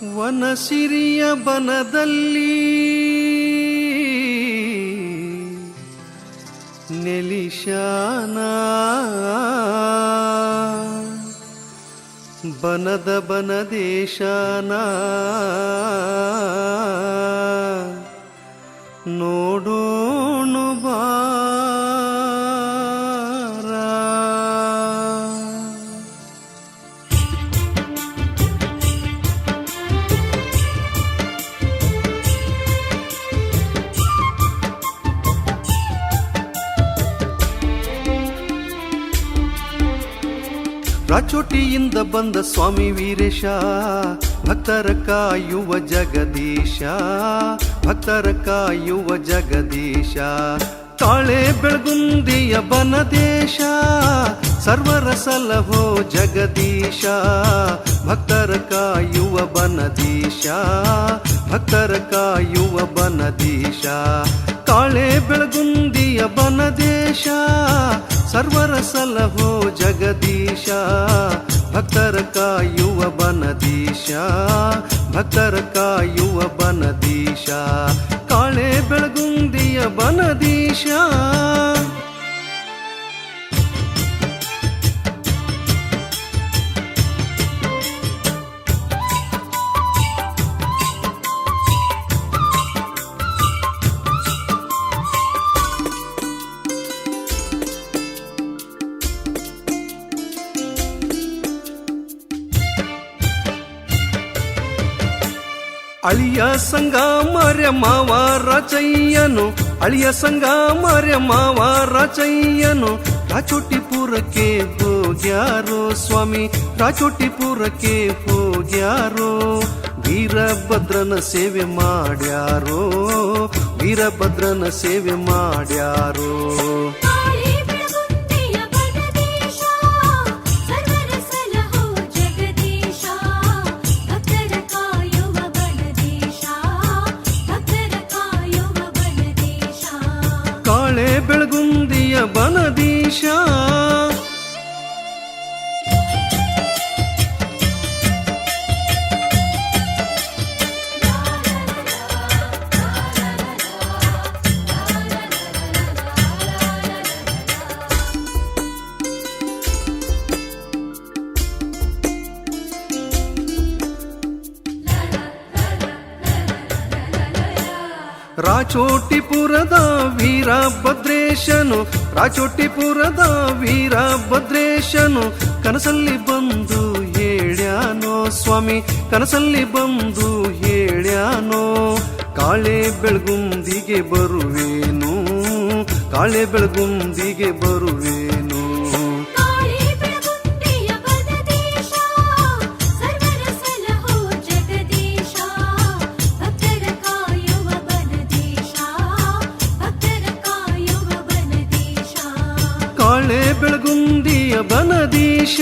ವನಸಿರಿಯ ಬನದಲ್ಲಿ ನೆಲಿಶಾನ ಬನದ ಬನದೇಶಾನ ನೋಡೋಣ ಬಾರ. ರಾಚೋಟಿಯಿಂದ ಬಂದ ಸ್ವಾಮಿ ವೀರೇಶ, ಭಕ್ತರ ಕಾಯುವ ಜಗದೀಶ, ಭಕ್ತರ ಕಾಯುವ ಜಗದೀಶ. ತಾಳೆ ಬೆಳಗುಂದಿಯ ಬನದೇಶ, ಸರ್ವರ ಸಲಹೋ ಜಗದೀಶ, ಭಕ್ತರ ಕಾಯುವ ಬನದೀಶ, ಭಕ್ತರ ಕಾಯುವ ಬನದೀಶ. ತಾಳೆ ಬೆಳಗುಂದಿಯ ಬನದೇಶ, ಸರ್ವರ ಸಲಹೋ ಜಗದೀಶ, ಭಕ್ತರ ಕಾಯುವ ಬನದೀಶ, ಭಕ್ತರ ಕಾಯುವ ಬನದೀಶ. ಕಾಳೆ ಬೆಳಗುಂದಿಯ ಬನದೀಶ. ಅಳಿಯ ಸಂಗ ಮರ್ಯ ಮಾವ ರಾಚಯ್ಯನು, ಅಳಿಯ ಸಂಗ ಮರ್ಯ ಮಾವ ರಾಚಯ್ಯನು, ರಾಚೋಟಿಪುರಕ್ಕೆ ಹೋಗ್ಯಾರೋ ಸ್ವಾಮಿ, ರಾಚೋಟಿಪುರಕ್ಕೆ ಹೋಗ್ಯಾರೋ. ವೀರಭದ್ರನ ಸೇವೆ ಮಾಡ್ಯಾರೋ, ವೀರಭದ್ರನ ಸೇವೆ ಮಾಡ್ಯಾರೋ. ಕಾಳೆ ಬೆಳಗುಂದಿಯ ಬನದೀಶ. ರಾಚೋಟಿಪುರದ ವೀರಭದ್ರೇಶನು, ರಾಚೋಟಿಪುರದ ವೀರಭದ್ರೇಶನು, ಕನಸಲ್ಲಿ ಬಂದು ಹೇಳ್ಯಾನೋ ಸ್ವಾಮಿ, ಕನಸಲ್ಲಿ ಬಂದು ಹೇಳ್ಯಾನೋ. ಕಾಳೆ ಬೆಳಗುಂದಿಗೆ ಬರುವೇನು, ಕಾಳೆ ಬೆಳಗುಂದಿಗೆ ಬರುವೇನು. ಕಾಳೆ ಬೆಳಗುಂದಿಯ ಬನದೀಶ.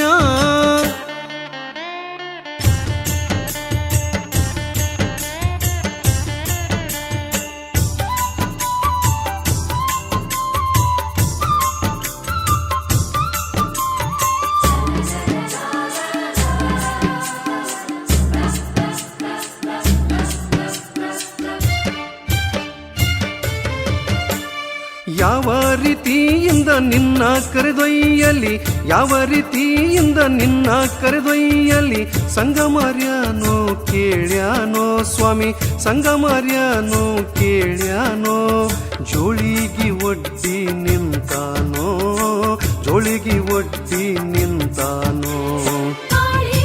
ಯಾವ ರೀತಿಯಿಂದ ನಿನ್ನ ಕರೆದೊಯ್ಯಲಿ, ಯಾವ ರೀತಿಯಿಂದ ನಿನ್ನ ಕರೆದೊಯ್ಯಲಿ. ಸಂಗಮಾರ್ಯನೋ ಕೇಳ್ಯಾನೋ ಸ್ವಾಮಿ, ಸಂಗಮಾರ್ಯನೋ ಕೇಳ್ಯಾನೋ. ಜೋಳಿಗಿ ಒಡ್ಡಿ ನಿಂತಾನೋ, ಜೋಳಿಗಿ ಒಡ್ಡಿ ನಿಂತಾನೋ. ಕಾಳೆ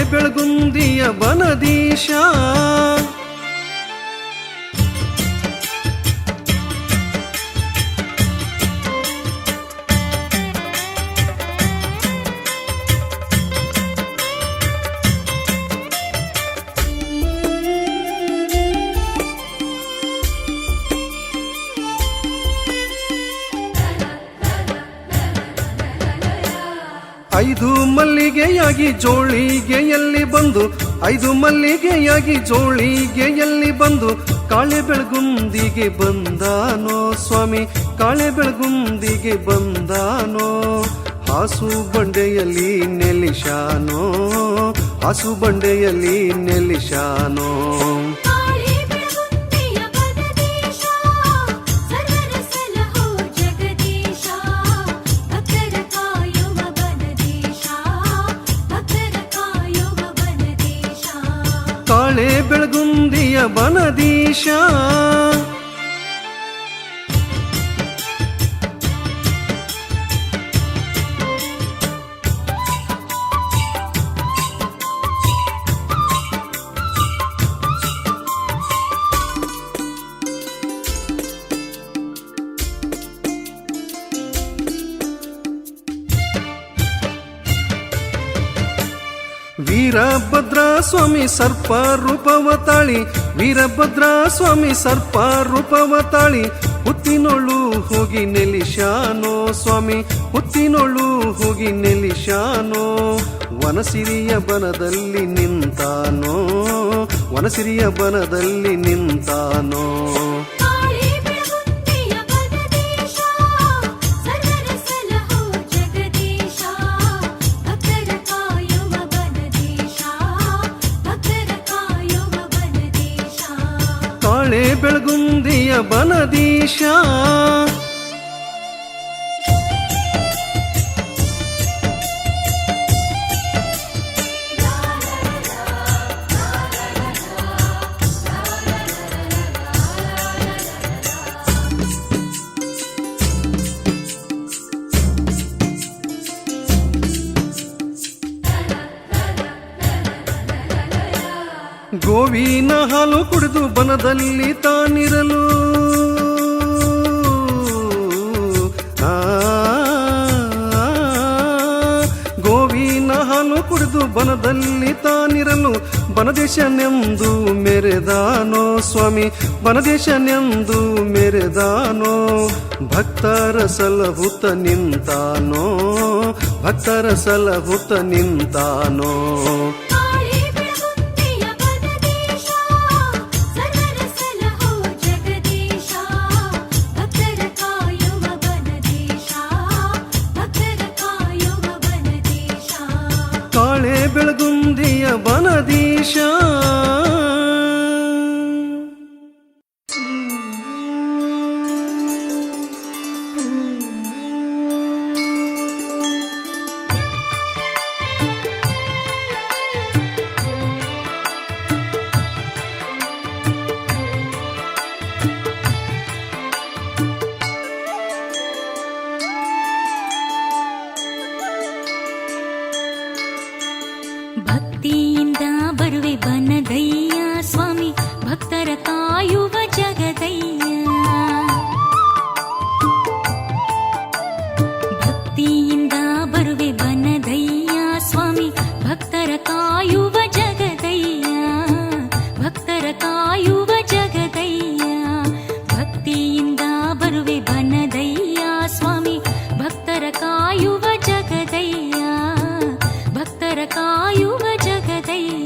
ಬೆಳಗುಂದಿಯ ಬನದೀಶ. ಐದು ಮಲ್ಲಿಗೆಯಾಗಿ ಜೋಳಿಗೆಯಲ್ಲಿ ಬಂದು, ಐದು ಮಲ್ಲಿಗೆಯಾಗಿ ಜೋಳಿಗೆಯಲ್ಲಿ ಬಂದು, ಕಾಳೆ ಬೆಳಗುಂದಿಗೆ ಬಂದಾನೋ ಸ್ವಾಮಿ, ಕಾಳೆ ಬೆಳಗುಂದಿಗೆ ಬಂದಾನೋ. ಹಾಸು ಬಂಡೆಯಲ್ಲಿ ನೆಲಿಶಾನೋ, ಹಾಸು ಬಂಡೆಯಲ್ಲಿ ನೆಲಿಶಾನೋ. ಕಾಳೆ ಬೆಳಗುಂದಿಯ ಬನದೀಶ, ವೀರಭದ್ರ ಸ್ವಾಮಿ ಸರ್ಪ ರೂಪವ ತಾಳಿ, ವೀರಭದ್ರ ಸ್ವಾಮಿ ಸರ್ಪ ರೂಪವ ತಾಳಿ, ಹುತ್ತಿನೊಳು ಹೋಗಿ ನೆಲಿಶಾನೋ ಸ್ವಾಮಿ, ಹುತ್ತಿನೊಳು ಹೋಗಿ ನೆಲಿಶಾನೋ. ವನಸಿರಿಯ ಬನದಲ್ಲಿ ನಿಂತಾನೋ, ವನಸಿರಿಯ ಬನದಲ್ಲಿ ನಿಂತಾನೋ. ಕಾಳೆ ಬೆಳಗುಂದಿಯ ಬನದೀಶ, ಗೋವಿನ ಹಾಲು ಕುಡಿದು ಬನದಲ್ಲಿ ತಾನಿರಲು, ಗೋವಿನ ಹಾಲು ಕುಡಿದು ಬನದಲ್ಲಿ ತಾನಿರಲು, ಬನದೇಶನೆಂದು ಮೆರೆದಾನೋ ಸ್ವಾಮಿ, ಬನದೇಶನೆಂದು ಮೆರೆದಾನೋ. ಭಕ್ತರ ಸಲಹುತ ನಿಂತಾನೋ, ಭಕ್ತರ ಸಲಹುತ ನಿಂತಾನೋ. ಕಾಳೆ ಬೆಳಗುಂದಿಯ ಬನದೀಶ. ಭಕ್ತಿಯಿಂದ ಬರುವೆ ಬನದಯ್ಯ ಸ್ವಾಮಿ, ಭಕ್ತರ ಕಾಯುವ ಜಗದಯ್ಯ. ಭಕ್ತಿಯಿಂದ ಬರುವೆ ಬನದಯ್ಯ ಸ್ವಾಮಿ, ಭಕ್ತರ ಕಾಯುವ ಜಗದಯ್ಯ, ಭಕ್ತರ ಕಾಯುವ ಜಗದಯ್ಯ. ಭಕ್ತಿಯಿಂದ ಬರುವೆ ಬನದಯ್ಯ ಸ್ವಾಮಿ, ಭಕ್ತರ ಕಾಯುವ ಜಗದಯ್ಯ, ಭಕ್ತರ ಕಾಯುವ ಜಗದಯ್ಯ.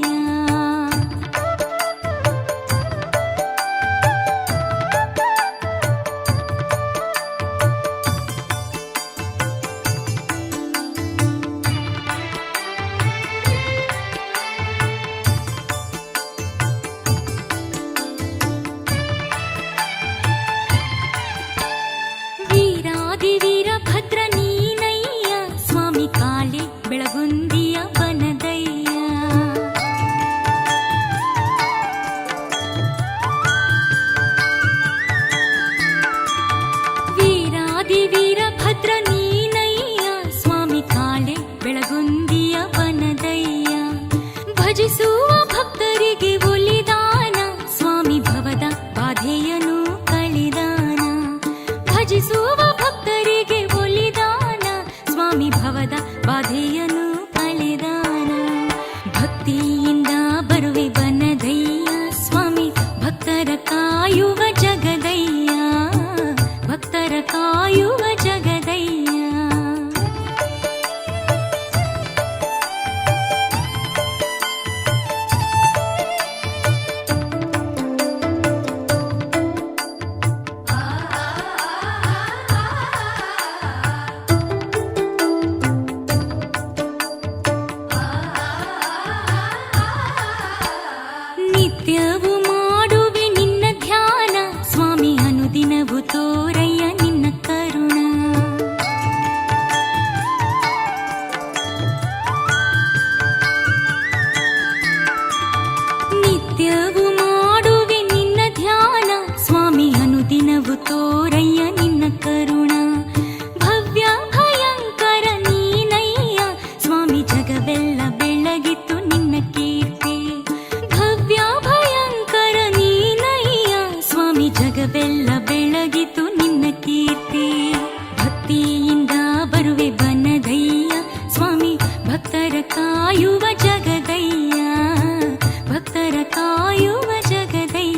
ನಿತ್ಯವೂ ಮಾಡುವೆ ನಿನ್ನ ಧ್ಯಾನ ಸ್ವಾಮಿ ಅನುದಿನವೂ ತೋರಯ್ಯ ನಿನ್ನ ಕರುಣ. ನಿತ್ಯವೂ ಮಾಡುವೆ ನಿನ್ನ ಧ್ಯಾನ ಸ್ವಾಮಿ ಅನುದಿನವೂ ತೋರಯ್ಯ ನಿನ್ನ ಕರುಣ. ಭವ್ಯ ಭಯಂಕರ ನೀನಯ್ಯ ಸ್ವಾಮಿ ಜಗವೆಲ್ಲ ಬೆಳಗಿತು ನಿನ್ನ ಕೀರ್ತಿ. ಭವ್ಯ ಭಯಂಕರ ನೀನಯ್ಯ ಸ್ವಾಮಿ ಜಗವೆಲ್ಲ ಬೆಳಗಿತು ನಿನ್ನ ಕೀರ್ತಿ. ಭಕ್ತಿಯಿಂದ ಬರುವೆ ಬನದಯ್ಯ ಸ್ವಾಮಿ ಭಕ್ತರ ಕಾಯುವ ಜಗದಯ್ಯ, ಭಕ್ತರ ಕಾಯುವ ಜಗದಯ್ಯ.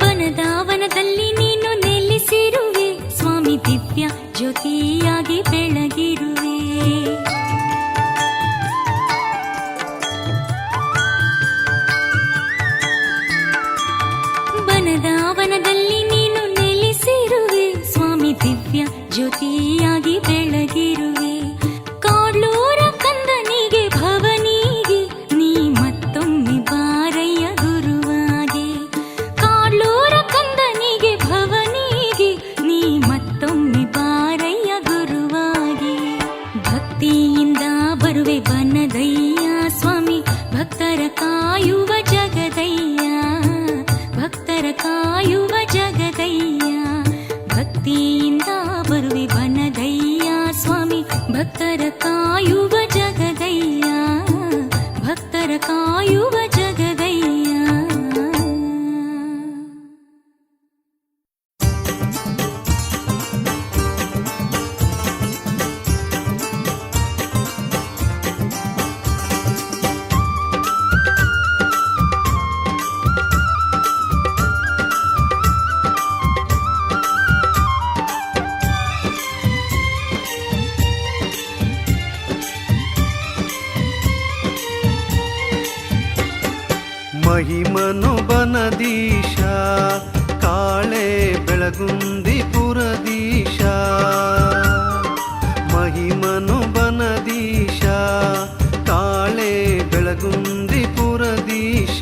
ವನದಾವನದಲ್ಲಿ ನೀನು ನೆಲೆಸಿರುವೆ ಸ್ವಾಮಿ ದಿವ್ಯ ಜ್ಯೋತಿಯಾಗಿ ಬೆಳಗಿರುವೆ. ವನದಾವನದಲ್ಲಿ ನೀನು ನೆಲೆಸಿರುವೆ ಸ್ವಾಮಿ ದಿವ್ಯ ಜ್ಯೋತಿಯಾಗಿ ಬೆಳಗಿರುವೆ. ಕಾಡ್ಲೂರ ಕಂದನಿಗೆ ಭವನಿಗೆ ನೀ ಮತ್ತೊಮ್ಮೆ ಬಾರಯ್ಯ ಗುರುವಾಗೆ. ಕಾಡ್ಲೂರ ಕಂದನಿಗೆ ಭವನಿಗೆ ನೀ ಮತ್ತೊಮ್ಮೆ ಬಾರಯ್ಯ ಗುರುವಾಗೆ. ಭಕ್ತಿಯಿಂದ ಬರುವೆ ಬನದಯ್ಯ ಸ್ವಾಮಿ ಭಕ್ತರ ಕಾಯುವ ಜಗದಯ್ಯ, ಭಕ್ತರ ಕಾಯುವ ಜಗದಯ್ಯ. ಭಕ್ತಿಯಿಂದ ಬರುವೆ ಬನದಯ್ಯ ಸ್ವಾಮಿ ಭಕ್ತರ ಕಾಯುವ ಜಗದಯ್ಯ, ಭಕ್ತರ ಕಾಯುವ ಜಗದಯ್ಯ. ಮಹಿಮನು ಬನದೀಶ ಕಾಳೆ ಬೆಳಗುಂದಿ ಪುರದೀಶ. ಮಹಿಮನು ಬನದೀಶ ಕಾಳೆ ಬೆಳಗುಂದಿ ಪುರದೀಶ.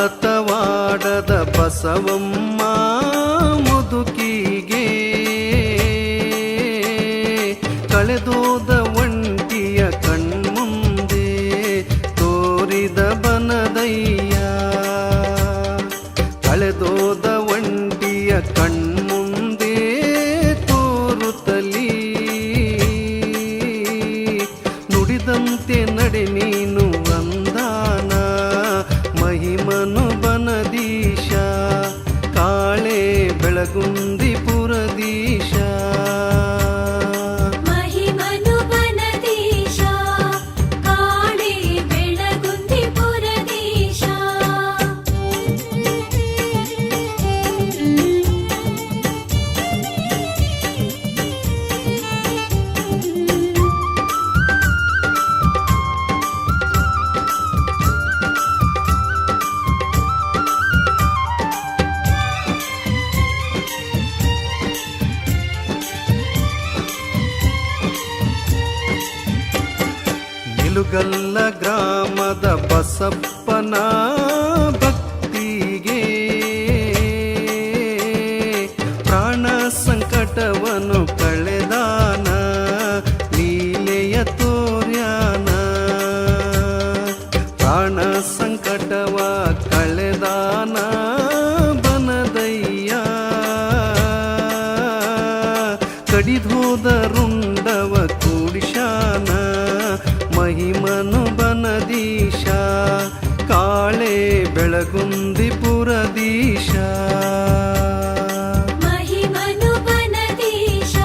ನಾಲತವಾಡದ ಬಸವಮ್ಮ ಮುದುಕಿಗೆ ಕಳೆದೋದ ಒಂಟಿಯ ಕಣ್ಮುಂದೆ ತೋರಿದ ಬನದಯ್ಯ. ಕಳೆದೋದ ಒಂಟಿಯ ಕಣ್ಮುಂದೆ ತೋರುತ್ತಲಿ ನುಡಿದಂತೆ ನಡೆ ನೀನು ಅಂದಾನ. ಮಹಿಮನು ಬನದೀಶ ಕಾಳೆ ಬೆಳಗುಂದಿ ಪುರದೀಶ. ಮಹಿಮನು ಬನದೀಶ ಕಾಳೆ ಬೆಳಗುಂದಿ ಪುರದೀಶ. ನಿಲುಗಲ್ಲ ಗ್ರಾಮದ ಬಸಪ್ಪನ ಭಕ್ತಿಯ ಪ್ರಾಣ ಸಂಕಟವ ಕಳೆದಾನ ಬನದಯ್ಯ ಕಡಿದೋದ ರುಂಡವ ಕೂಡಿಶಾನ ಮಹಿಮನು ಬನದೀಶ ಕಾಳೆ ಬೆಳಗುಂದಿ ಪುರದೀಶ ಮಹಿಮನು ಬನದೀಶ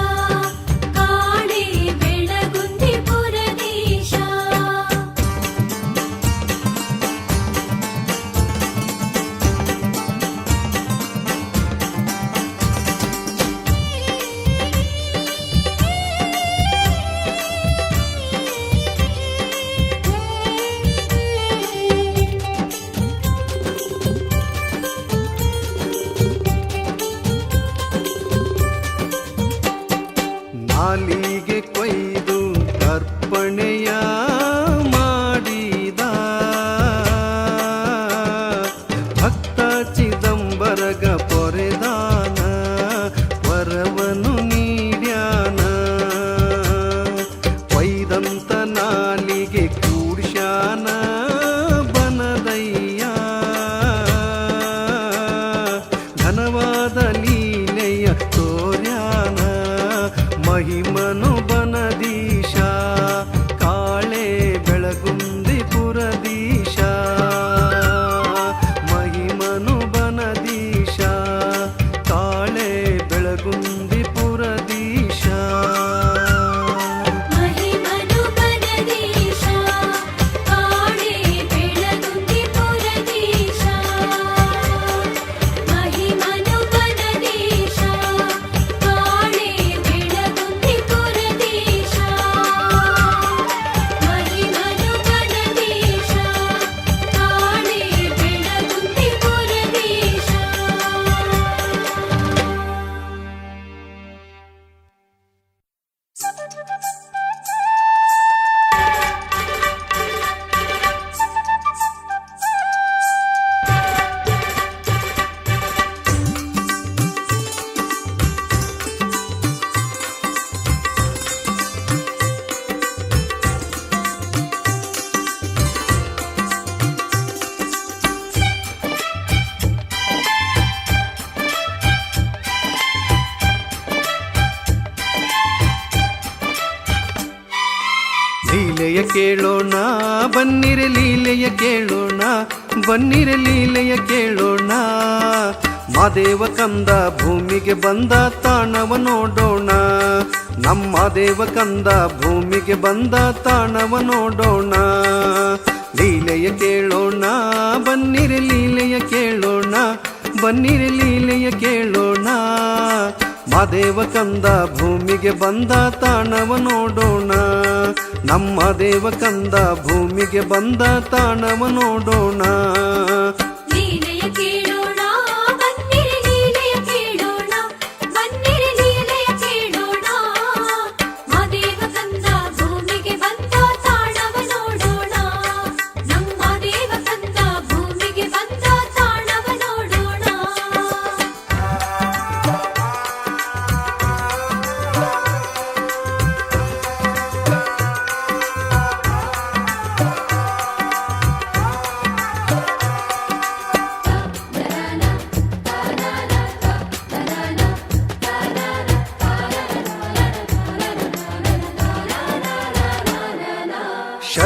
ಕಾಳೆ ಬೆಳಗುಂದಿ ಪುರದೀಶ ನಾಲಿಗೆ ಕೊಯ್ದು ಅರ್ಪಣೆಯ ಮಾಡಿದ ಭಕ್ತ ಚಿದಂಬರಗ ಪೊರೆದಾನ ವರವನು ನೀಡ್ಯಾನ ಕೊಯ್ದಂತ ನಾಲಿಗೆ ಕೂಡ್ಶಾನ ಬನದಯ್ಯ ಘನವಾದ ಲೀಲೆಯ ತೋರ್ಯಾನ ಮಹಿಮನು ಬನದೀಶ ಕಾಳೆ ಬೆಳಗುಂದಿ ಪುರದೀಶ ಮಹಿಮನು ಬನದೀಶ ಕಾಳೆ ಬೆಳಗುಂದಿ ಪುರದೀಶ ಮಹಿಮನು ಬನದೀಶ ಕಾಳೆ ಬೆಳಗುಂದಿ ಪುರದೀಶ ಮಹಿಮನು ಬನದೀಶ ಕಾಳೆ ಬೆಳಗುಂದಿ ಪುರದೀಶ ಮಹಿಮನು ಬನದೀಶ ಕಾಳೆ ಬೆಳಗುಂದಿ ಪುರದೀಶ ಲೀಲೆಯ ಕೇಳೋಣ ಬನ್ನಿರೆ ಲೀಲೆಯ ಕೇಳೋಣ ಬನ್ನಿರೆ ಲೀಲೆಯ ಕೇಳೋಣ ಮಾದೇವ ಕಂದ ಭೂಮಿಗೆ ಬಂದ ತಾಣವ ನೋಡೋಣ ನಮ್ಮ ದೇವ ಕಂದ ಭೂಮಿಗೆ ಬಂದ ತಾಣವ ನೋಡೋಣ ಲೀಲೆಯ ಕೇಳೋಣ ಬನ್ನಿರೆ ಲೀಲೆಯ ಕೇಳೋಣ ಬನ್ನಿರೆ ಲೀಲೆಯ ಕೇಳೋಣ ಮಾದೇವ ಕಂದ ಭೂಮಿಗೆ ಬಂದ ತಾಣವ ನೋಡೋಣ ನಮ್ಮ ದೇವ ಕಂದ ಭೂಮಿಗೆ ಬಂದ ತಾಣವ ನೋಡೋಣ ಲೀಲೆಯ ಕೇಳೋಣ ಬನ್ನಿರಿ ಲೀಲೆಯ ಕೇಳೋಣ ಬನ್ನಿರಿ ಲೀಲೆಯ ಕೇಳೋಣ ಮಾದೇವ ಕಂದ ಭೂಮಿಗೆ ಬಂದ ತಾಣವ ನೋಡೋಣ ನಮ್ಮ ದೇವ ಕಂದ ಭೂಮಿಗೆ ಬಂದ ತಾಣವ ನೋಡೋಣ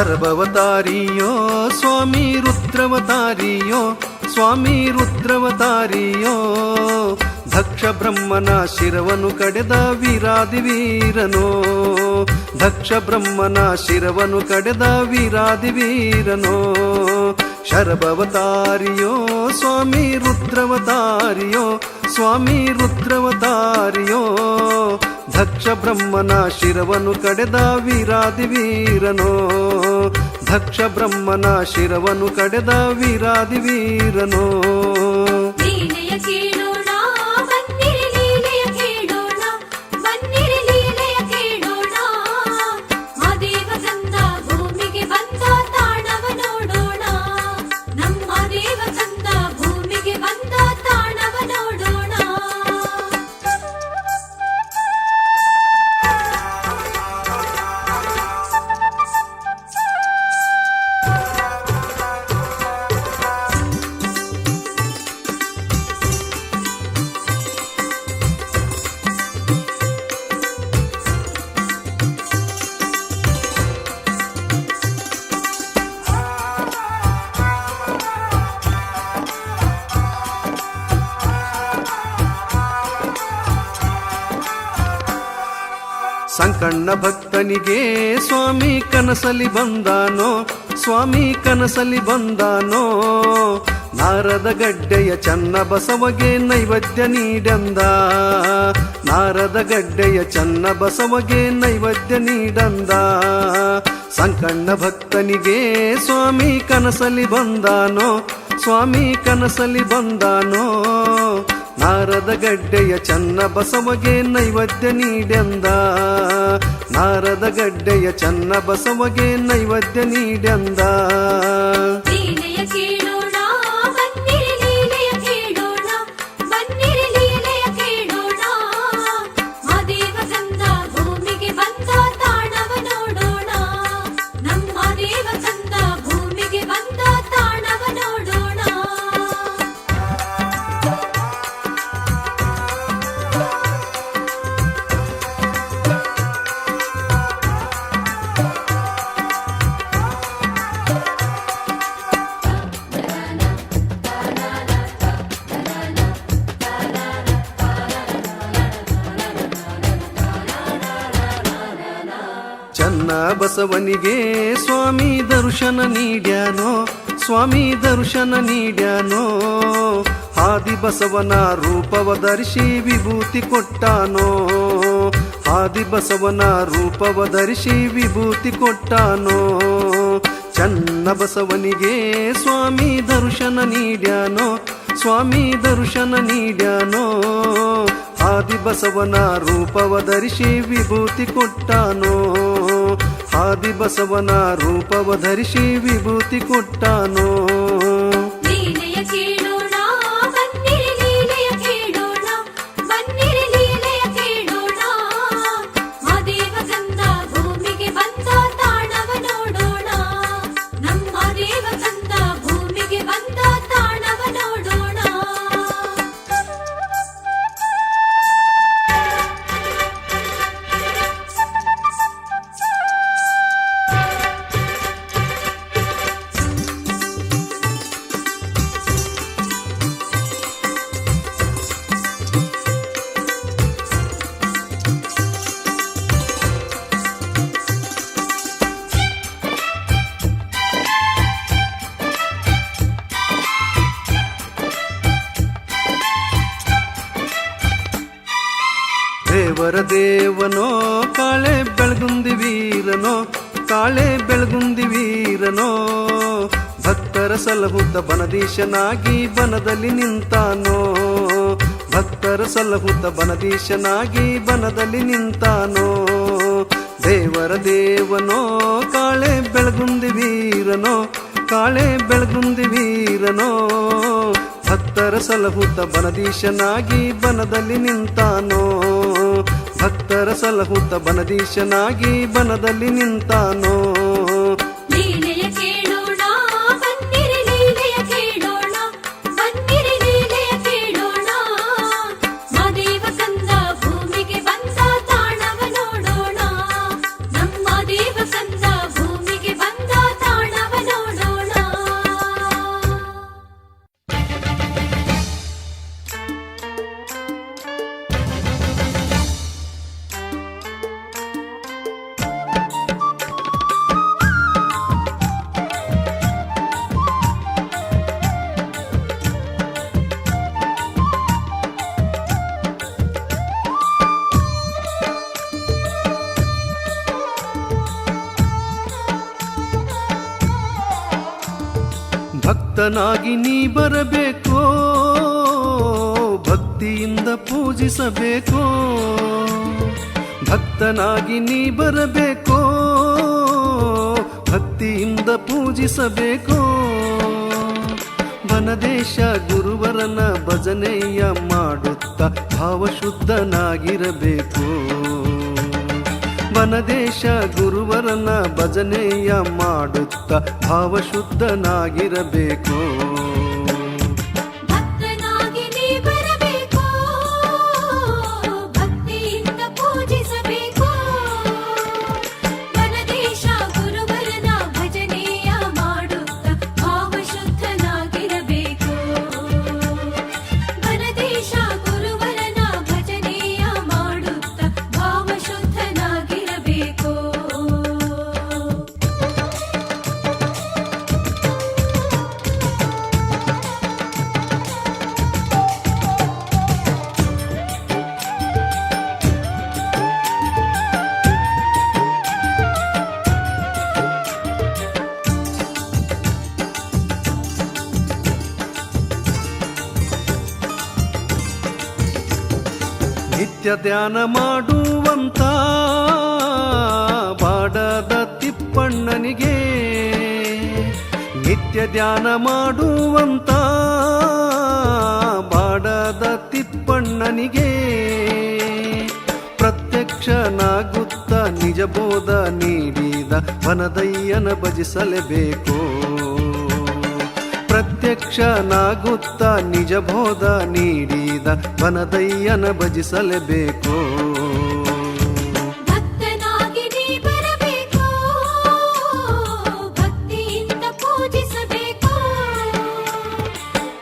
ಶರಭವತಾರಿಯೋ ಸ್ವಾಮಿ ರುದ್ರವತಾರಿಯೋ ಸ್ವಾಮಿ ರುದ್ರವತಾರಿಯೋ ದಕ್ಷ ಬ್ರಹ್ಮನ ಶಿರವನು ಕಡೆದ ವೀರಾದಿ ವೀರನೋ ದಕ್ಷ ಬ್ರಹ್ಮನ ಶಿರವನು ಕಡೆದ ವೀರಾದಿ ವೀರನೋ ಶರಭವತಾರಿಯೋ ಸ್ವಾಮಿ ರುದ್ರವತಾರಿಯೋ ಸ್ವಾಮಿ ರುದ್ರವತಾರಿಯೋ ದಕ್ಷ ಬ್ರಹ್ಮನ ಶಿರವನು ಕಡೆದ ವೀರಾದಿ ವೀರನೋ ದಕ್ಷ ಬ್ರಹ್ಮನ ಶಿರವನು ಕಡೆದ ವೀರಾದಿ ವೀರನೋ ಲೀಲೆಯ ಕೇಳೋಣ ಬನ್ನಿರಿ ಲೀಲೆಯ ಕೇಳೋಣ ಬನ್ನಿರಿ ಲೀಲೆಯ ಕೇಳೋಣ ಮಾದೇವ ಕಂದ ಭೂಮಿಗೆ ಬಂದ ತಾಣವ ನೋಡೋಣ ನಮ್ಮ ದೇವ ಕಂದ ಭೂಮಿಗೆ ಬಂದ ತಾಣವ ನೋಡೋಣ ಸಂಕಣ್ಣ ಭಕ್ತನಿಗೆ ಸ್ವಾಮಿ ಕನಸಲಿ ಬಂದಾನೋ, ಸ್ವಾಮಿ ಕನಸಲಿ ಬಂದಾನೋ. ನಾರದ ಗಡ್ಡೆಯ ಚನ್ನ ಬಸವಗೆ ನೈವೇದ್ಯ ನೀಡಂದ, ನಾರದ ಗಡ್ಡೆಯ ಚನ್ನ ಬಸವಗೆ ನೈವೇದ್ಯ ನೀಡಂದ. ಸಂಕಣ್ಣ ಭಕ್ತನಿಗೆ ಸ್ವಾಮಿ ಕನಸಲಿ ಬಂದಾನೋ, ಸ್ವಾಮಿ ಕನಸಲಿ ಬಂದಾನೋ. ನಾರದ ಗಡ್ಡೆಯ ಚನ್ನ ಬಸವಗೆ ನೈವೇದ್ಯ ನೀಡೆಂದ, ನಾರದ ಗಡ್ಡೆಯ ಚನ್ನ ಬಸವಗೆ ನೈವೇದ್ಯ ನೀಡೆಂದ. ಲೀಲೆಯ ಕೇಳೋಣ ಬನ್ನಿರಿ, ಲೀಲೆಯ ಕೇಳೋಣ ಬನ್ನಿರಿ, ಲೀಲೆಯ ಕೇಳೋಣ. ಮಾದೇವ ಕಂದ ಭೂಮಿಗೆ ಬಂದ ತಾಣವ ನೋಡೋಣ, ನಮ್ಮ ದೇವ ಕಂದ ಭೂಮಿಗೆ ಬಂದ ತಾಣವ ನೋಡೋಣ. ಚನ್ನ ಬಸವನಿಗೆ ಸ್ವಾಮಿ ದರ್ಶನ ನೀಡ್ಯಾನೋ, ಸ್ವಾಮಿ ದರ್ಶನ ನೀಡ್ಯಾನೋ. ಆದಿ ಬಸವನ ರೂಪವ ಧರಿಸಿ ವಿಭೂತಿ ಕೊಟ್ಟಾನೋ, ಆದಿ ಬಸವನ ರೂಪವ ಧರಿಸಿ ವಿಭೂತಿ ಕೊಟ್ಟಾನೋ. ಚನ್ನ ಬಸವನಿಗೆ ಸ್ವಾಮಿ ದರ್ಶನ ನೀಡ್ಯಾನೋ, ಸ್ವಾಮಿ ದರ್ಶನ ನೀಡ್ಯಾನೋ. ಆದಿ ಬಸವನ ರೂಪವ ಧರಿಸಿ ವಿಭೂತಿ ಕೊಟ್ಟಾನೋ, ಆದಿ ಬಸವನ ರೂಪವ ಧರಿಸಿ ವಿಭೂತಿ ಕೊಟ್ಟಾನೋ. ಲೀಲೆಯ ಕೇಳೋಣ ಬನ್ನಿರಿ, ಲೀಲೆಯ ಕೇಳೋಣ ಬನ್ನಿರಿ, ಲೀಲೆಯ ಕೇಳೋಣ. ಮಾದೇವ ಕಂದ ಭೂಮಿಗೆ ಬಂದ ತಾಣವ ನೋಡೋಣ, ನಮ್ಮ ದೇವ ಕಂದ ಭೂಮಿಗೆ ಬಂದ ತಾಣವ ನೋಡೋಣ. ದೇವರ ದೇವನೋ ಕಾಳೆ ಬೆಳಗುಂದಿ ವೀರನೋ, ಕಾಳೆ ಬೆಳಗುಂದಿ ವೀರನೋ. ಭಕ್ತರ ಸಲಹುತ್ತ ಬನದೀಶನಾಗಿ ಬನದಲ್ಲಿ ನಿಂತಾನೋ, ಭಕ್ತರ ಸಲಹುತ್ತ ಬನದೀಶನಾಗಿ ಬನದಲ್ಲಿ ನಿಂತಾನೋ. ದೇವರ ದೇವನೋ ಕಾಳೆ ಬೆಳಗುಂದಿ ವೀರನೋ, ಕಾಳೆ ಬೆಳಗುಂದಿ ವೀರನೋ. ಭಕ್ತರ ಸಲಹುತ್ತ ಬನದೀಶನಾಗಿ ಬನದಲ್ಲಿ ನಿಂತಾನೋ, ಭಕ್ತರ ಸಲಹುತ್ತ ಬನದೀಶನಾಗಿ ಬನದಲ್ಲಿ ನಿಂತಾನೋ. ಲೀಲೆಯ ಕೇಳೋಣ ಬನ್ನಿರಿ, ಲೀಲೆಯ ಕೇಳೋಣ ಬನ್ನಿರಿ, ಲೀಲೆಯ ಕೇಳೋಣ. ಮಾದೇವ ಕಂದ ಭೂಮಿಗೆ ಬಂದ ತಾಣವ ನೋಡೋಣ, ನಮ್ಮ ದೇವ ಕಂದ ಭೂಮಿಗೆ ಬಂದ ತಾಣವ ನೋಡೋಣ. ಭಕ್ತನಾಗಿ ನೀ ಬರಬೇಕೋ, ಭಕ್ತಿಯಿಂದ ಪೂಜಿಸಬೇಕೋ. ಭಕ್ತನಾಗಿ ನೀ ಬರಬೇಕೋ, ಭಕ್ತಿಯಿಂದ ಪೂಜಿಸಬೇಕೋ. ಬನದೇಶ ಗುರುವರನ ಭಜನೆಯ ಮಾಡುತ್ತ ಭಾವಶುದ್ಧನಾಗಿರಬೇಕು. ಬನದೇಶ ಗುರುವರನ ಭಜನೆಯ ಮಾಡುತ್ತ ಭಾವಶುದ್ಧನಾಗಿರಬೇಕು. ಭಕ್ತನಾಗಿ ನೀ ಬರಬೇಕು, ಭಕ್ತಿಯಿಂದ ಪೂಜಿಸಬೇಕು. ವನದೇಶ ಗುರುವರನ ಭಜನೆಯ ಮಾಡುತ್ತ ಭಾವಶುದ್ಧನಾಗಿರಬೇಕು. ವನದೇಶ ಗುರುವರನ ಭಜನೆಯ ಮಾಡುತ್ತ ಭಾವಶುದ್ಧನಾಗಿರಬೇಕು. ನಿತ್ಯ ಧ್ಯಾನ ಮಾಡುವಂತ ಬಾಡದ ತಿಪ್ಪಣ್ಣನಿಗೆ ನಿತ್ಯ ಧ್ಯಾನ ಮಾಡುವಂತ ಬಾಡದ ತಿಪ್ಪಣ್ಣನಿಗೆ ಪ್ರತ್ಯಕ್ಷನಾಗುತ್ತ ನಿಜ ಬೋಧ ನೀಡಿದ ವನದಯ್ಯನ ಭಜಿಸಲೇಬೇಕು. ಪ್ರತ್ಯಕ್ಷನಾಗುತ್ತ ನಿಜ ಬೋಧ ನೀಡಿದ ವನದಯ್ಯನ ಭಜಿಸಲೇಬೇಕು. ಭಕ್ತನಾಗಿ ನೀ ಬರಬೇಕು, ಭಕ್ತಿಯಿಂದ ಪೂಜಿಸಬೇಕು.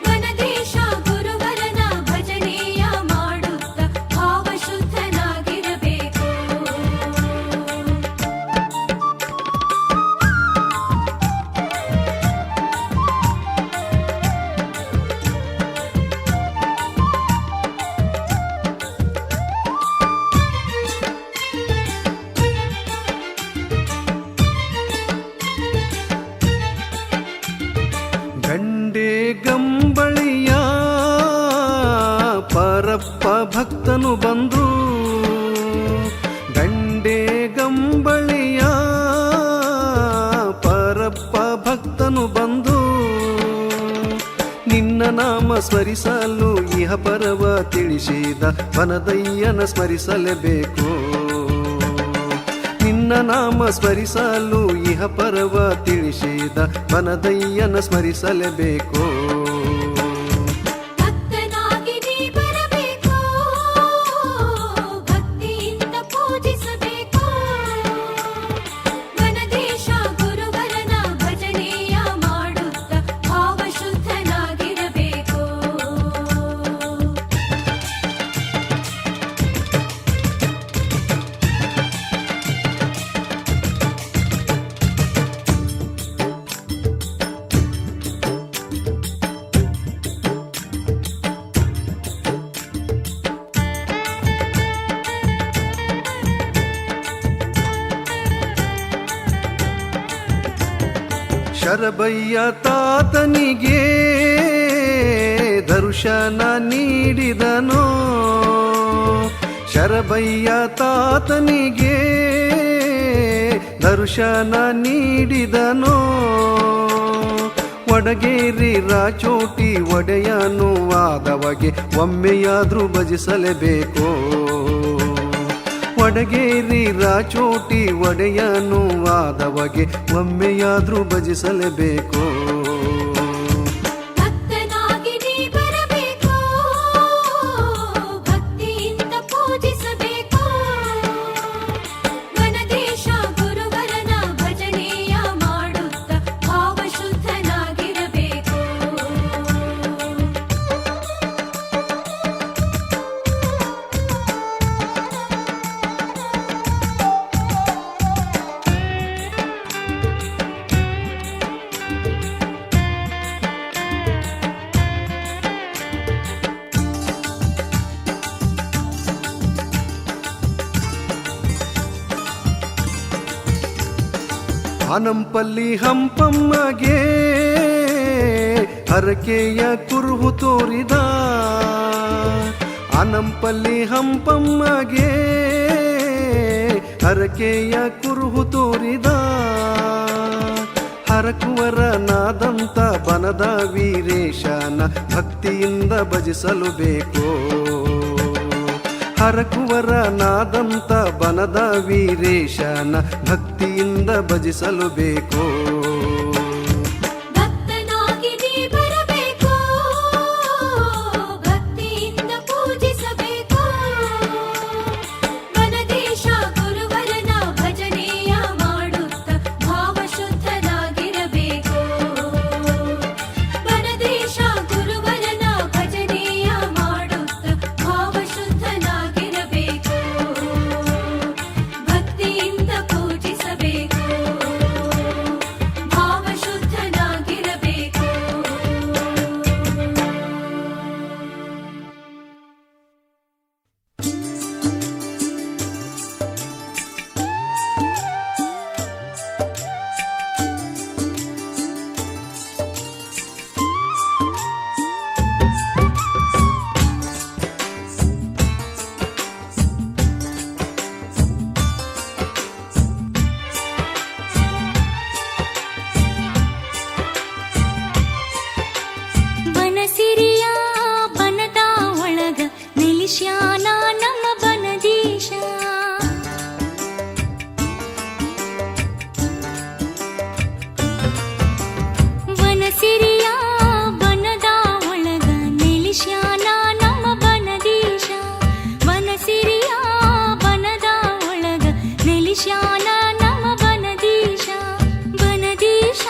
ವನದೇಶ ಗುರುವರನ ಭಜನೆಯ ಮಾಡುತ್ತ ಭಾವಶುದ್ಧನಾಗಿರಬೇಕು. ಗಂಡೆ ಗಂಬಳಿಯ ಪರಪ್ಪ ಭಕ್ತನು ಬಂದು ಗಂಡೆ ಗಂಬಳಿಯ ಪರಪ್ಪ ಭಕ್ತನು ಬಂದು ನಿನ್ನ ನಾಮ ಸ್ಮರಿಸಲು ಇಹ ಪರವ ತಿಳಿಸಿದ ವನದಯ್ಯನ ಸ್ಮರಿಸಲೇಬೇಕು. ನಿನ್ನ ನಾಮ ಸ್ಮರಿಸಲು ಇಹ ಪರವ ತಿಳಿಸಿದ ವನದಯ್ಯನ ಸ್ಮರಿಸಲೇಬೇಕು. ಭಕ್ತನಾಗಿ ನೀ ಬರಬೇಕು, ಭಕ್ತಿಯಿಂದ ಪೂಜಿಸಬೇಕು. ವನದೇಶ ಗುರುವರನ ಭಜನೆಯ ಮಾಡುತ್ತ ಭಾವಶುದ್ಧನಾಗಿರಬೇಕು. ಶರಬಯ್ಯ ತಾತನಿಗೆ ದರ್ಶನ ನೀಡಿದನೋ, ಶರಬಯ್ಯ ತಾತನಿಗೆ ದರ್ಶನ ನೀಡಿದನೋ. ಒಡಗೇರಿ ರಾಚೋಟಿ ಒಡೆಯನು ಆದವಗೆ ಒಮ್ಮೆಯಾದ್ರೂ ಭಜಿಸಲೇಬೇಕು. ಒಡಗೇರಿ ರಾಚೋಟಿ ಒಡೆಯನು ಆದವಗೆ ಒಮ್ಮೆಯಾದ್ರೂ ಭಜಿಸಲೇಬೇಕು. ಭಕ್ತನಾಗಿ ನೀ ಬರಬೇಕು, ಭಕ್ತಿಯಿಂದ ಪೂಜಿಸಬೇಕು. ವನದೇಶ ಗುರುವರನ ಭಜನೆಯ ಮಾಡುತ್ತ ಭಾವಶುದ್ಧನಾಗಿರಬೇಕು. ಹನಂಪಲ್ಲಿ ಹಂಪಮ್ಮಗೆ ಹರಕೆಯ ಕುರುಹು ತೋರಿದ, ಹನಂಪಲ್ಲಿ ಹಂಪಮ್ಮಗೆ ಹರಕೆಯ ಕುರುಹು ತೋರಿದ. ಹರಕುವರನಾದಂತ ಬನದ ವೀರೇಶನ ಭಕ್ತಿಯಿಂದ ಭಜಿಸಲು ಬೇಕು. ಹರಕುವರನಾದಂತ ಬನದ ವೀರೇಶನ ಭಕ್ತಿಯಿಂದ ಭಜಿಸಲು ಬೇಕು. ಭಕ್ತನಾಗಿ ನೀ ಬರಬೇಕು, ಭಕ್ತಿಯಿಂದ ಪೂಜಿಸಬೇಕು. ವನದೇಶ ಗುರುವರನ ಭಜನೆಯ ಮಾಡುತ್ತ ಭಾವಶುದ್ಧನಾಗಿರಬೇಕು. ವನದೇಶ ಗುರುವರನ ಭಜನೆಯ ಮಾಡುತ್ತ ಭಾವಶುದ್ಧನಾಗಿರಬೇಕು. ಭಕ್ತಿಯಿಂದ ಪೂಜಿಸಬೇಕು, ಬನಸಿರಿಯ ಬನದ ಒಳಗ ನಿಲಿಶ್ಯಾನ ನಮ್ಮ ಬನದೀಶ ಬನಸಿರಿಯ ಬನದ ಒಳಗ ನಿಲಿಶ್ಯಾನ ನಮ್ಮ ಬನದೀಶ ಬನದೀಶ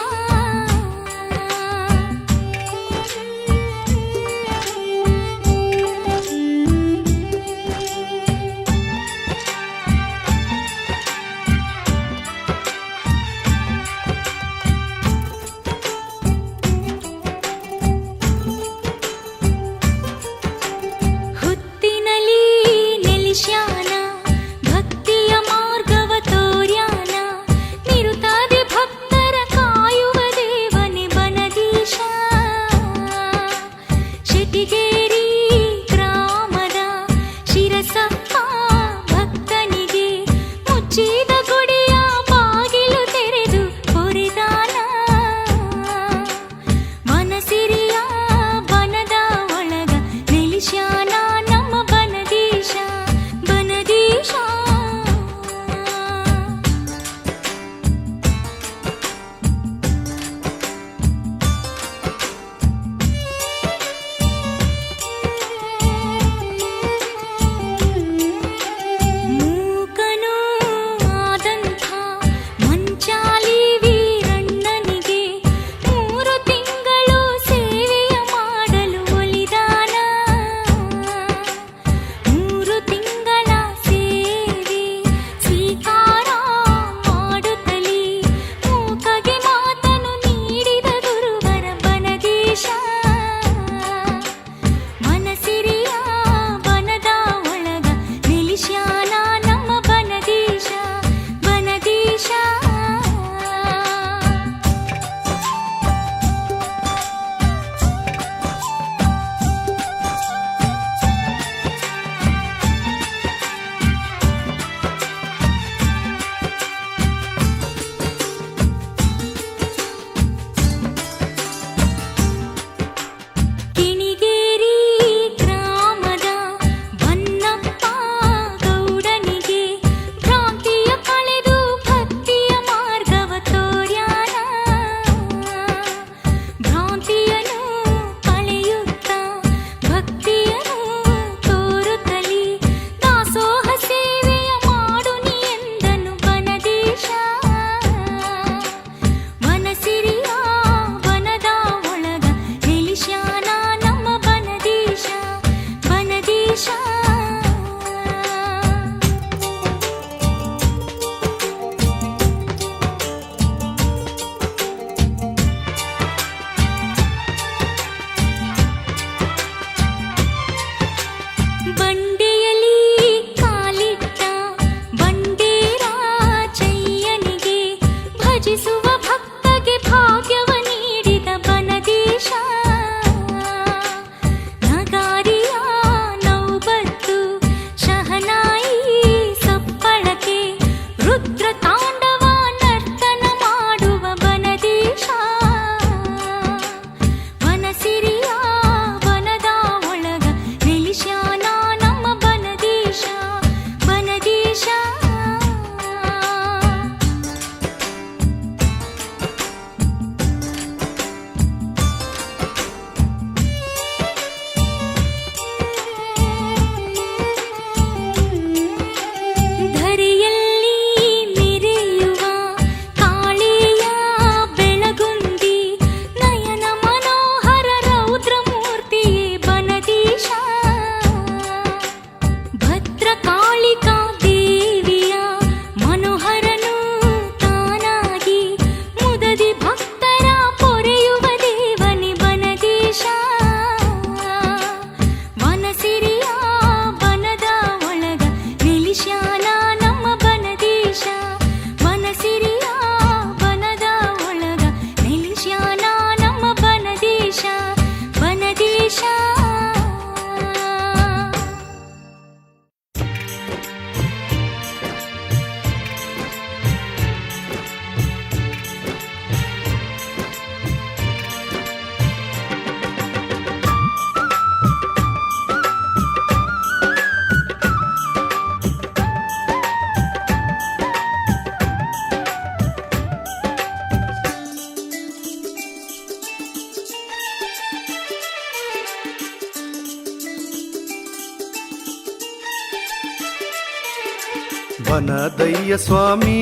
ಬನದಯ್ಯ ಸ್ವಾಮಿ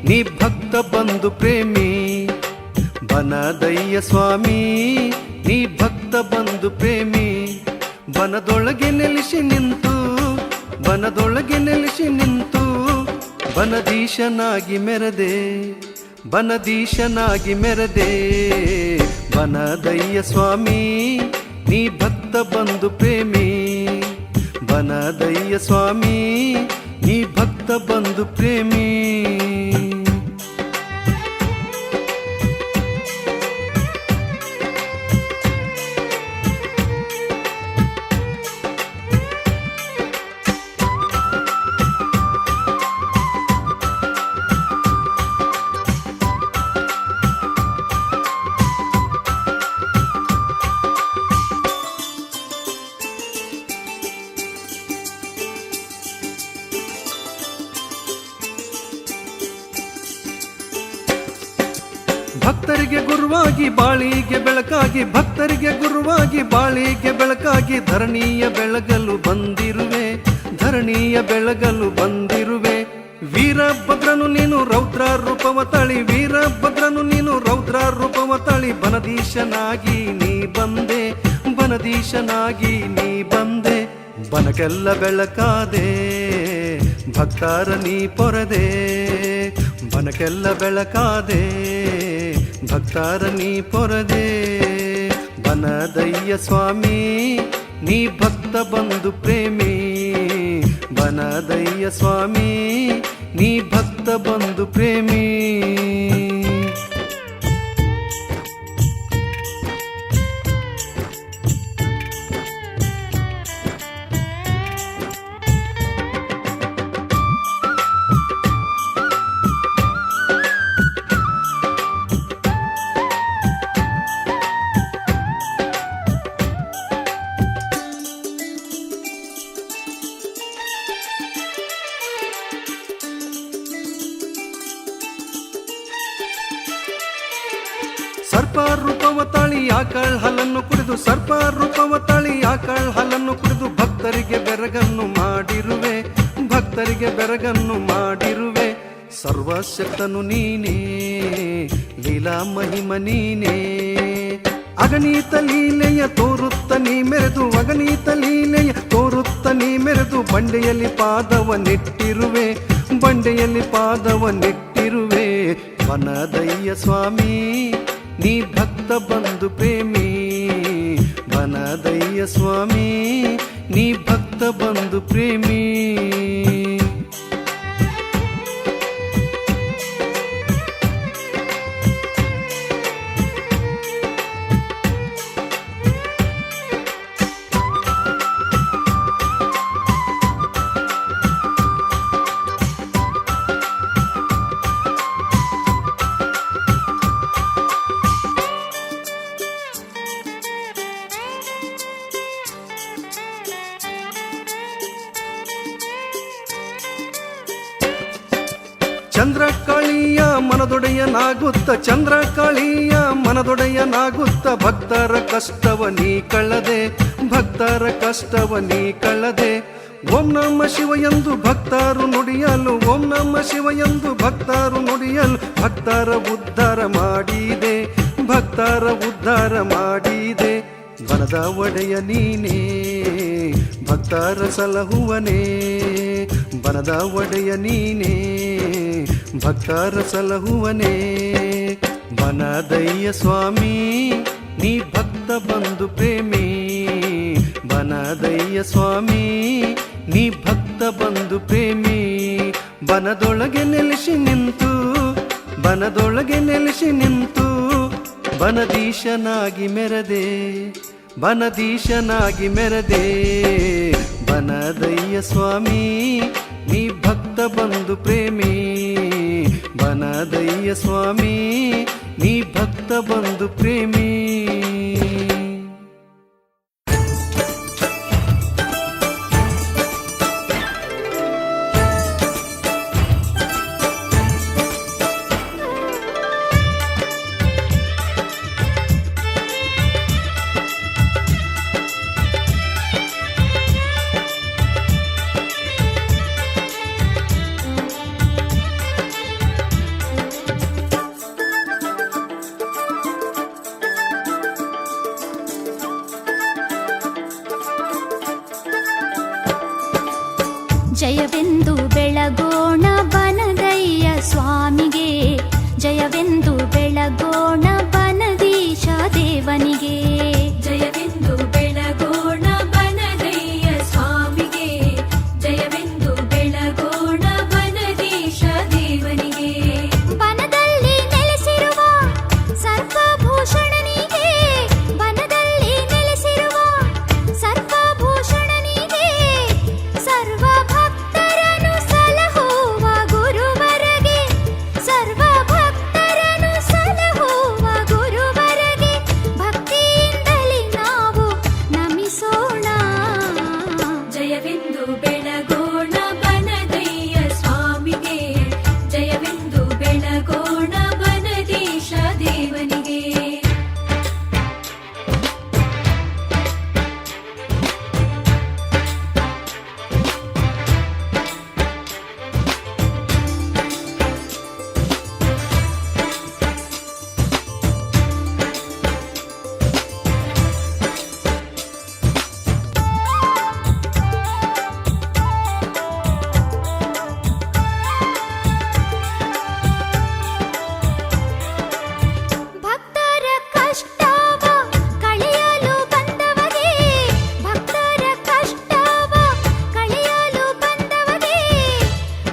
ನೀ ಭಕ್ತ ಬಂಧು ಪ್ರೇಮಿ, ಬನದಯ್ಯ ಸ್ವಾಮಿ ನೀ ಭಕ್ತ ಬಂಧು ಪ್ರೇಮಿ. ಬನದೊಳಗೆ ನೆಲೆಸಿ ನಿಂತು, ಬನದೊಳಗೆ ನೆಲೆಸಿ ನಿಂತು, ಬನದೀಶನಾಗಿ ಮೆರೆದೆ, ಬನದೀಶನಾಗಿ ಮೆರೆದೆ. ಬನದಯ್ಯ ಸ್ವಾಮಿ ನೀ ಭಕ್ತ ಬಂಧು ಪ್ರೇಮಿ, ಬನದಯ್ಯ ಸ್ವಾಮಿ ನೀ ಭಕ್ತ ಬಂಧು ಪ್ರೇಮಿ. ಭಕ್ತರಿಗೆ ಗುರುವಾಗಿ ಬಾಳಿಗೆ ಬೆಳಕಾಗಿ, ಭಕ್ತರಿಗೆ ಗುರುವಾಗಿ ಬಾಳಿಗೆ ಬೆಳಕಾಗಿ, ಧರಣಿಯ ಬೆಳಗಲು ಬಂದಿರುವೆ, ಧರಣಿಯ ಬೆಳಗಲು ಬಂದಿರುವೆ. ವೀರಭದ್ರನು ನೀನು ರೌದ್ರ ರೂಪವ ತಳಿ, ವೀರಭದ್ರನು ನೀನು ರೌದ್ರ ರೂಪವ ತಳಿ. ಬನದೀಶನಾಗಿ ನೀ ಬಂದೆ, ಬನದೀಶನಾಗಿ ನೀ ಬಂದೆ. ಬನಕ್ಕೆಲ್ಲ ಬೆಳಕಾದೆ, ಭಕ್ತರ ನೀ ಪೊರೆದೆ, ಬನಕ್ಕೆಲ್ಲ ಬೆಳಕಾದೆ, ಭಕ್ತರ ನೀ ಪೊರೆದೆ. ಬನದಯ್ಯ ಸ್ವಾಮಿ ನೀ ಭಕ್ತ ಬಂಧು ಪ್ರೇಮಿ, ಬನದಯ್ಯ ಸ್ವಾಮಿ ನೀ ಭಕ್ತ ಬಂಧು ಪ್ರೇಮಿ. ಸರ್ಪ ರೂಪವ ತಾಳಿ ಆಕಳ್ ಹಾಲನ್ನು ಕುಡಿದು, ಸರ್ಪ ರೂಪವ ತಾಳಿ ಆಕಳ್ ಹಾಲನ್ನು ಕುಡಿದು, ಭಕ್ತರಿಗೆ ಬೆರಗನ್ನು ಮಾಡಿರುವೆ, ಭಕ್ತರಿಗೆ ಬೆರಗನ್ನು ಮಾಡಿರುವೆ. ಸರ್ವಶಕ್ತನು ನೀನೇ, ಲೀಲಾ ಮಹಿಮ ನೀನೇ. ಅಗಣಿತ ಲೀಲೆಯ ತೋರುತ್ತ ನೀ ಮೆರೆದು, ಅಗಣಿತ ಲೀಲೆಯ ತೋರುತ್ತ ನೀ ಮೆರೆದು, ಬಂಡೆಯಲ್ಲಿ ಪಾದವ ನೆಟ್ಟಿರುವೆ, ಬಂಡೆಯಲ್ಲಿ ಪಾದವ ನೆಟ್ಟಿರುವೆ. ಬನದಯ್ಯ ಸ್ವಾಮಿ ನೀ ಭಕ್ತ ಬಂಧು ಪ್ರೇಮಿ, ಬನದಯ್ಯ ಸ್ವಾಮಿ ನೀ ಭಕ್ತ ಬಂಧು ಪ್ರೇಮಿ. ಚಂದ್ರಕಾಳಿಯ ಮನದೊಡೆಯನಾಗುತ್ತ, ಚಂದ್ರಕಾಳಿಯ ಮನದೊಡೆಯನಾಗುತ್ತ, ಭಕ್ತರ ಕಷ್ಟವ ನೀ ಕಳ್ಳದೆ, ಭಕ್ತರ ಕಷ್ಟವ ನೀ ಕಳ್ಳದೆ. ಓಂ ನಮ ಶಿವ ಎಂದು ಭಕ್ತರು ನುಡಿಯಲು, ಓಂ ನಮ ಶಿವ ಎಂದು ಭಕ್ತರು ನುಡಿಯಲು, ಭಕ್ತರ ಉದ್ಧಾರ ಮಾಡಿದೆ, ಭಕ್ತರ ಉದ್ಧಾರ ಮಾಡಿದೆ. ಬನದ ಒಡೆಯ ನೀನೇ, ಭಕ್ತರ ಸಲಹುವನೇ, ಬನದ ಒಡೆಯ ನೀನೇ, ಭಕ್ತರ ಸಲಹುವನೇ. ಬನದಯ್ಯ ಸ್ವಾಮಿ ನೀ ಭಕ್ತ ಬಂಧು ಪ್ರೇಮಿ, ಬನದಯ್ಯ ಸ್ವಾಮಿ ನೀ ಭಕ್ತ ಬಂಧು ಪ್ರೇಮಿ. ಬನದೊಳಗೆ ನೆಲೆಸಿ ನಿಂತು, ಬನದೊಳಗೆ ನೆಲೆಸಿ ನಿಂತು, ಬನದೀಶನಾಗಿ ಮೆರೆದೆ, ಬನದೀಶನಾಗಿ ಮೆರೆದೆ. ಬನದಯ್ಯ ಸ್ವಾಮಿ ನೀ ಭಕ್ತ ಬಂಧು ಪ್ರೇಮಿ, ಬನದಯ್ಯ ಸ್ವಾಮಿ ನೀ ಭಕ್ತ ಬಂಧು ಪ್ರೇಮಿ. ಜಯವೆಂದು ಬೆಳಗೋಣ ಬನದಯ್ಯ ಸ್ವಾಮಿಗೆ, ಜಯವೆಂದು ಬೆಳಗೋಣ ಬನದೀಶ ದೇವನಿಗೆ. ಜಯವೆಂದು ಬೆಳಗೋಣ ಬನದಯ್ಯ ಸ್ವಾಮಿಗೆ, ಜಯವೆಂದು ಬೆಳಗೋಣ ಬನದೀಶ ದೇವನಿಗೆ. ಬನದಲ್ಲಿ ನೆಲೆಸಿರುವ ಸರ್ಪಭೂಷಣನಿಗೆ, ಬನದಲ್ಲಿ ನೆಲೆಸಿರುವ ಸರ್ಪಭೂಷಣನಿಗೆ, ಸರ್ವ ಭಕ್ತರನ್ನು ಸಲಹುವ ಗುರುವರಗೆ, ಸರ್ವ ಭಕ್ತರನ್ನು ಸಲಹುವ ಗುರುವರಗೆ, ಭಕ್ತಿಯಿಂದಲೇ ನಾವು ನಮಿಸೋಣ. ಜಯವೆಂದು ಬೆಳಗೋಣ ಬನದಯ್ಯ ಸ್ವಾಮಿಗೆ, ಜಯವೆಂದು ಬೆಳಗೋಣ ಬನದೀಶ ದೇವನಿಗೆ. ಭಕ್ತರ ಕಷ್ಟವ ಕಳೆಯಲು ಬಂದವಗೆ, ಭಕ್ತರ ಕಷ್ಟವ ಕಳೆಯಲು ಬಂದವಗೆ,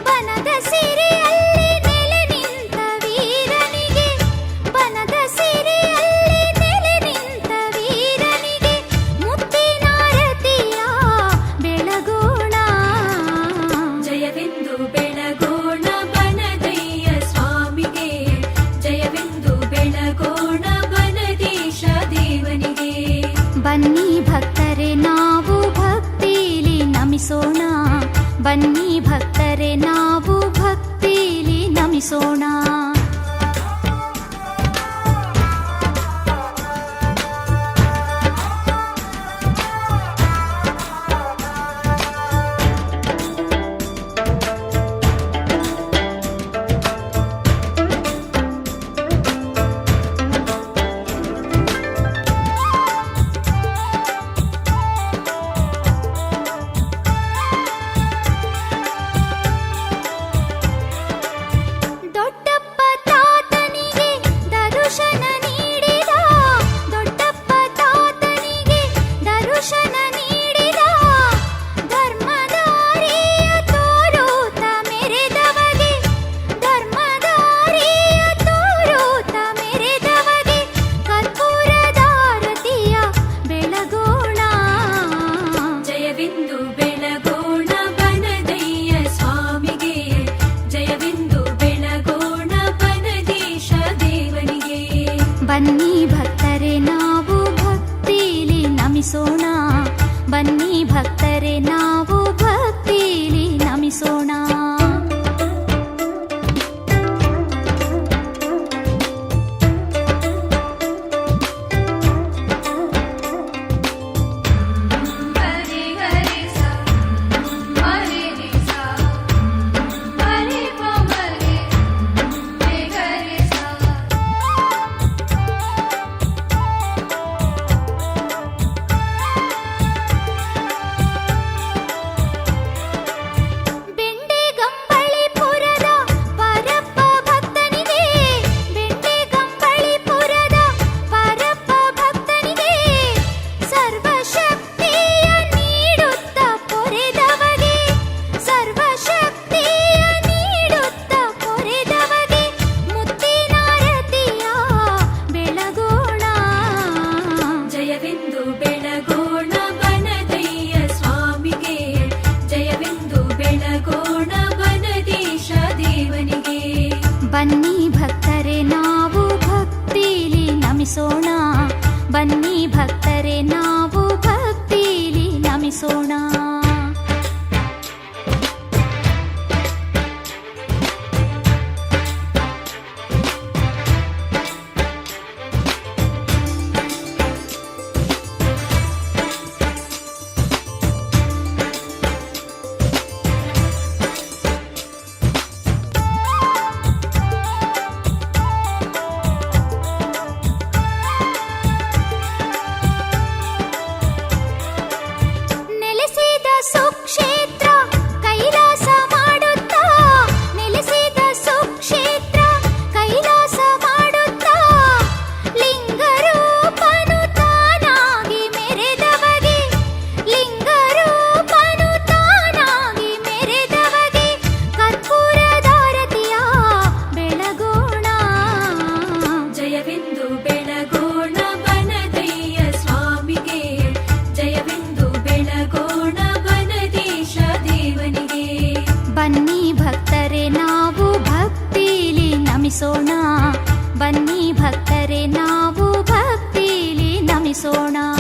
ಬನದ ಸಿರಿಯಲ್ಲಿ ನೆಲೆ ನಿಂತ ವೀರನಿಗೆ, ಬನದ ಸಿರಿಯಲ್ಲಿ ನೆಲೆ ನಿಂತ ವೀರನಿಗೆ, ಮುತ್ತಿನಾರತಿಯ ಬೆಳಗೋಣ. ಜಯವೆಂದು ಬೆಳಗೋಣ ಬನದಯ್ಯ ಸ್ವಾಮಿಗೆ, ಜಯವೆಂದು ಬೆಳಗೋಣ ಬನದೀಶ ದೇವನಿಗೆ. ಬನ್ನಿ ಭಕ್ತರೆ ನಾವು ಭಕ್ತಿಲಿ ನಮಿಸೋಣ, ಬನ್ನಿ ಭಕ್ತರೆ ನಾವು ಭಕ್ತಿಲಿ ನಮಿಸೋಣ. ದೊಡ್ಡಪ್ಪ ತಾತನಿಗೆ ದರುಶನ ನೀಡಿದ, ದೊಡ್ಡಪ್ಪ ತಾತನಿಗೆ ದರುಶನ ನೀಡಿದ, ಧರ್ಮದಾರಿಯ ತೋರೂತ ಮೆರೆದವಗೆ, ಧರ್ಮದಾರಿಯ ತೋರೂತ ಮೆರೆದವಗೆ, ಕರ್ಪೂರದಾರತಿಯ ಬೆಳಗೋಣ. ಜಯವೆಂದು ಬೆಳಗೋಣ ಬನದಯ್ಯ ಸ್ವಾಮಿಗೆ, ಜಯವೆಂದು ಬೆಳಗೋಣ ಬನದೀಶ ದೇವನಿಗೆ. ಬನ್ನಿ ಭಕ್ತರೆ ನಾವು ಭಕ್ತಿಲಿ ನಮಿಸೋಣ, ಬನ್ನಿ ಭಕ್ತರೆ ನಾವು ಭಕ್ತಿಲಿ ನಮಿಸೋಣ. ಹರಿ ಹರಿ ಸ ಹರಿ ರಿ ಸ ಹರಿ ಪ ಹರಿ ಹರಿ ಹರಿ ಸ. ಬೆಂಡೆಗಂಬಳಿಪುರದ ಪರಪ್ಪ ಭಕ್ತನಿಗೆ, ಬೆಂಡೆಗಂಬಳಿಪುರದ ಪರಪ್ಪ ಭಕ್ತನಿಗೆ, ಸರ್ವಶಕ್ತಿಯ ನೀಡುತ್ತ ಪೊರೆದವಗೆ, ಸರ್ವಶಕ್ತಿಯ ನೀಡುತ್ತ ಪೊರೆದವಗೆ, ಮುತ್ತಿನಾರತಿಯ ಬೆಳಗೋಣ. ಜಯವೆಂದು ಬೆಳಗೋಣ ಬನದಯ್ಯ ಸ್ವಾಮಿಗೆ, ಜಯವೆಂದು ಬೆಳಗೋಣ ಬನದೀಶ ದೇವನಿಗೆ. ಬನ್ನಿ ಭಕ್ತರೆ ನಾವು ಭಕ್ತಿಲಿ ನಮಿಸೋಣ, ಬನ್ನಿ ಭಕ್ತರೆ ನಾವು ಭಕ್ತಿಲಿ ನಮಿಸೋಣ. ನೆಲೆಸಿದ ನಮಿಸೋಣ.